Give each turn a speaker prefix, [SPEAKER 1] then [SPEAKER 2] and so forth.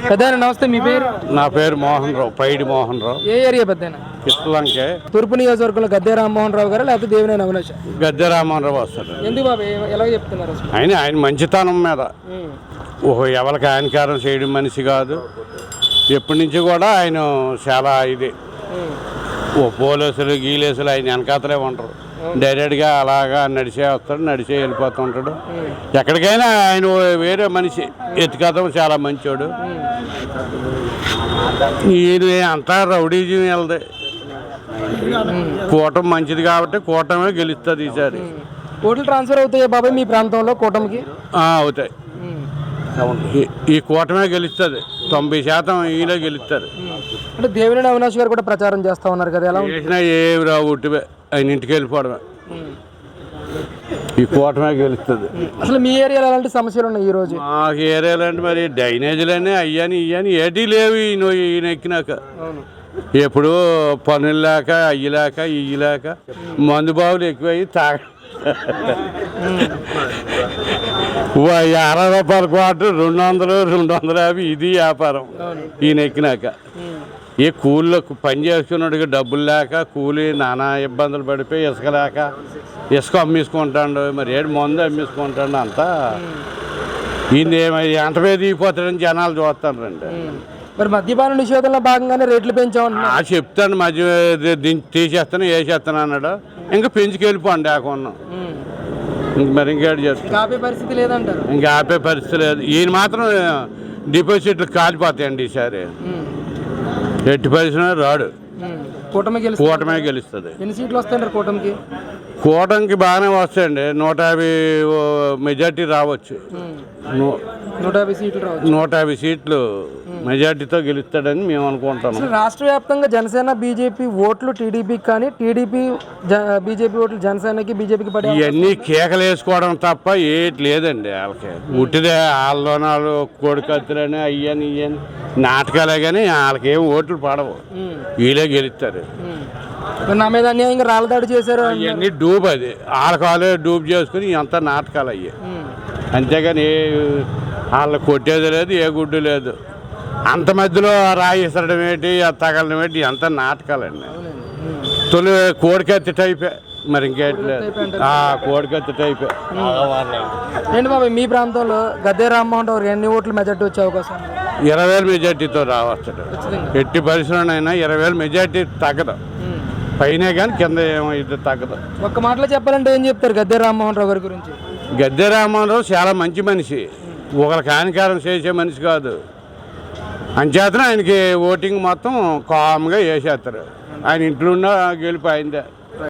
[SPEAKER 1] పెద్దయినా నమస్తే, మీ పేరు?
[SPEAKER 2] నా పేరు మోహన్ రావు, పైడి మోహన్ రావు.
[SPEAKER 1] ఏ ఏరియా పెద్దయినా?
[SPEAKER 2] కిష్టలంకే.
[SPEAKER 1] తూర్పు నియోజకవర్గంలో గద్దె రామ్మోహన్ రావు గారు లేకపోతే దేవినేని అవినాష్?
[SPEAKER 2] గద్దె రామ్మోహన్ రావు వస్తాడు.
[SPEAKER 1] ఎందుకు బాబు, ఎలా చెప్తున్నారు అసలు?
[SPEAKER 2] ఆయన మంచితనం మీద ఎవరికి ఆయనకారం చేయడం మనిషి కాదు. ఎప్పటి నుంచి కూడా ఆయన చాలా ఇది పోలీసులు గీలేసులు ఆయన వెనకాతలే ఉంటారు. డైరెక్ట్గా అలాగా నడిచే వస్తాడు, నడిచే వెళ్ళిపోతూ ఉంటాడు. ఎక్కడికైనా ఆయన వేరే మనిషి, ఎత్తుకథం చాలా మంచోడు. ఈయన అంతా రౌడీజం వెళ్దే. కూటమి మంచిది కాబట్టి కూటమే గెలుస్తుంది ఈసారి.
[SPEAKER 1] ఓట్లు ట్రాన్స్ఫర్ అవుతాయి బాబాయ్ మీ ప్రాంతంలో కూటమికి?
[SPEAKER 2] అవుతాయి. ఈ కూటమే గెలుస్తుంది, 90% ఈయన గెలుస్తారు.
[SPEAKER 1] అంటే దేవినేని అవినాష్ గారు కూడా ప్రచారం చేస్తా ఉన్నారు కదా, ఎలా
[SPEAKER 2] చేసినా ఏమి రావు, ఉట్టివే ఆయన ఇంటికి వెళ్ళిపోవడమే. ఈ కూటమే గెలుస్తుంది.
[SPEAKER 1] అసలు మీ ఏరియాలో ఎలాంటి సమస్యలు ఉన్నాయి ఈ రోజు?
[SPEAKER 2] మాకు ఏరియాలో అంటే మరి డ్రైనేజీలన్నీ అయ్యాని ఇయ్యని ఏటీ లేవు. ఈయన ఎక్కినాక ఎప్పుడు పనులు లేక అయ్యలేక ఇయ్యలేక మందు బావులు ఎక్కువయ్యి 60 రూపాయల క్వార్టర్ 200, 250 ఇది వ్యాపారం ఈయన ఎక్కినాక. ఏ కూలీలకు పని చేసుకున్నాడుగా డబ్బులు లేక కూలీ నానా ఇబ్బందులు పడిపోయి ఇసుక లేక ఇసుక అమ్మేసుకుంటాడు. మరి ఏడు మందు అమ్మేసుకుంటాడు. అంతా ఈయన ఎంత మీద దిగిపోతాడని జనాలు చూస్తారండి.
[SPEAKER 1] మరి మద్యపాన నిషేధంలో భాగంగానే రేట్లు పెంచామన్నా
[SPEAKER 2] చెప్తాను, మధ్య తీసేస్తాను వేసేస్తాను అన్నాడు. ఇంకా పెంచుకెళ్ళిపోండి ఆకున్నాం. మరి ఇంకేడు చేస్తాను,
[SPEAKER 1] ఆపే పరిస్థితి లేదంటారు.
[SPEAKER 2] ఇంకా ఆపే పరిస్థితి లేదు. ఈయన మాత్రం డిపాజిట్లు కాలిపోతాయండి ఈసారి. ఎట్టి పరిస్థితి రాడు, కూటమే గెలుస్తుంది.
[SPEAKER 1] ఎన్ని సీట్లు వస్తాయంటారు కూటమికి?
[SPEAKER 2] కూటమికి బాగానే వస్తాయండి. 150 మెజార్టీ రావచ్చు.
[SPEAKER 1] 150 సీట్లు రావచ్చు.
[SPEAKER 2] 150 సీట్లు మెజార్టీతో గెలుస్తాడని మేము అనుకుంటాం.
[SPEAKER 1] రాష్ట్ర వ్యాప్తంగా జనసేన బీజేపీ ఓట్లు టీడీపీకి కానీ టీడీపీ బీజేపీ ఓట్లు జనసేనకి బీజేపీకి పడే
[SPEAKER 2] ఇవన్నీ కేకలు వేసుకోవడం తప్ప ఏటి లేదండి. వాళ్ళకి ఉట్టిదే వాళ్ళ కోడికత్తులని అయ్యని ఇయ్యని నాటకాలే కానీ వాళ్ళకి ఏం ఓట్లు పడవు. వీళ్ళే గెలుస్తారు.
[SPEAKER 1] నా మీద అన్యాయంగా రాళ్ళదాడి చేశారు
[SPEAKER 2] అవన్నీ డూబ్, అది వాళ్ళ డూబ్ చేసుకుని అంతా నాటకాలు అయ్యాయి. అంతేగాని వాళ్ళని కొట్టేది లేదు, ఏ గుడ్డు లేదు. అంత మధ్యలో రాయి ఇసరడం ఏంటి, తగలడం ఏంటి, అంత నాటకాలండి. తొలి కోడికత్తి టైపే, మరి ఇంకేంటి లేదు. కోడికత్తి టైపే.
[SPEAKER 1] ఏంటి బాబు మీ ప్రాంతంలో గద్దె రామ్మోహన్ రావు ఎన్ని ఓట్లు మెజార్టీ వచ్చే అవకాశం?
[SPEAKER 2] 20,000 మెజార్టీతో రావచ్చాడు. ఎట్టి పరిశ్రమనైనా 20,000 మెజార్టీ తగ్గదు. పైనే కానీ కింద ఏమో ఇది తగ్గదు.
[SPEAKER 1] ఒక్క మాటలో చెప్పాలంటే ఏం చెప్తారు గద్దె రామ్మోహన్ రావు గారి గురించి?
[SPEAKER 2] గద్దె రామ్మోహన్ రావు చాలా మంచి మనిషి, ఒకరికి హానికారం చేసే మనిషి కాదు. అంచేతనే ఆయనకి ఓటింగ్ మొత్తం కామ్గా వేసేస్తారు. ఆయన ఇంట్లో ఉన్న గెలుపు అయిందే.